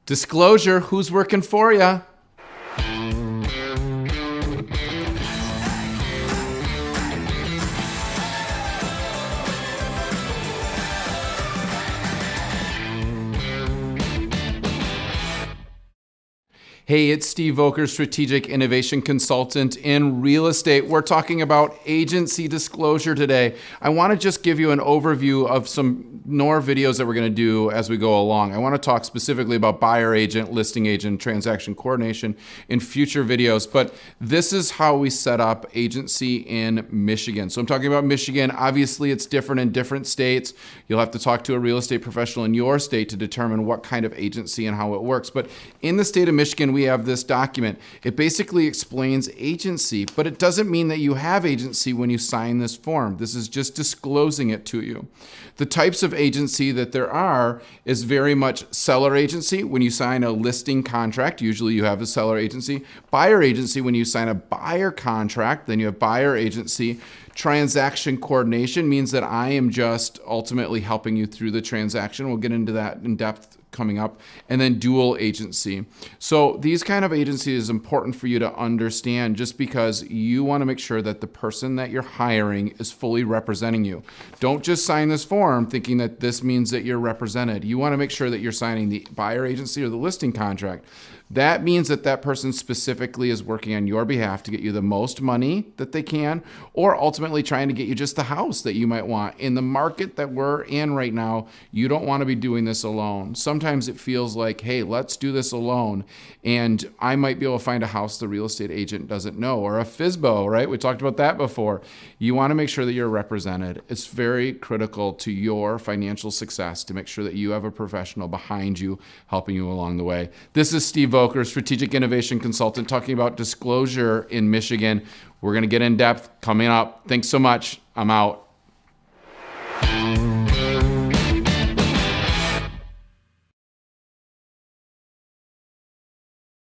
Disclosure, who's working for you? Hey, it's Steve Volkers, Strategic Innovation Consultant in Real Estate. We're talking about agency disclosure today. I want to just give you an overview of some more videos that we're going to do as we go along. I want to talk specifically about buyer agent, listing agent, transaction coordination in future videos, but this is how we set up agency in Michigan. So I'm talking about Michigan. Obviously, it's different in different states. You'll have to talk to a real estate professional in your state to determine what kind of agency and how it works. But in the state of Michigan, we have this document. It basically explains agency, but it doesn't mean that you have agency when you sign this form. This is just disclosing it to you. The types of agency that there are is very much seller agency. When you sign a listing contract, usually you have a seller agency. Buyer agency, when you sign a buyer contract, then you have buyer agency. Transaction coordination means that I am just ultimately helping you through the transaction. We'll get into that in depth coming up. And then dual agency. So these kind of agency is important for you to understand just because you want to make sure that the person that you're hiring is fully representing you. Don't just sign this form thinking that this means that you're represented. You want to make sure that you're signing the buyer agency or the listing contract. That means that that person specifically is working on your behalf to get you the most money that they can, or ultimately trying to get you just the house that you might want. In the market that we're in right now, you don't want to be doing this alone. Sometimes it feels like, hey, let's do this alone, and I might be able to find a house the real estate agent doesn't know, or a FSBO, right? We talked about that before. You want to make sure that you're represented. It's very critical to your financial success to make sure that you have a professional behind you helping you along the way. This is Steve Volker, Strategic Innovation Consultant, talking about disclosure in Michigan. We're going to get in depth coming up. Thanks so much. I'm out.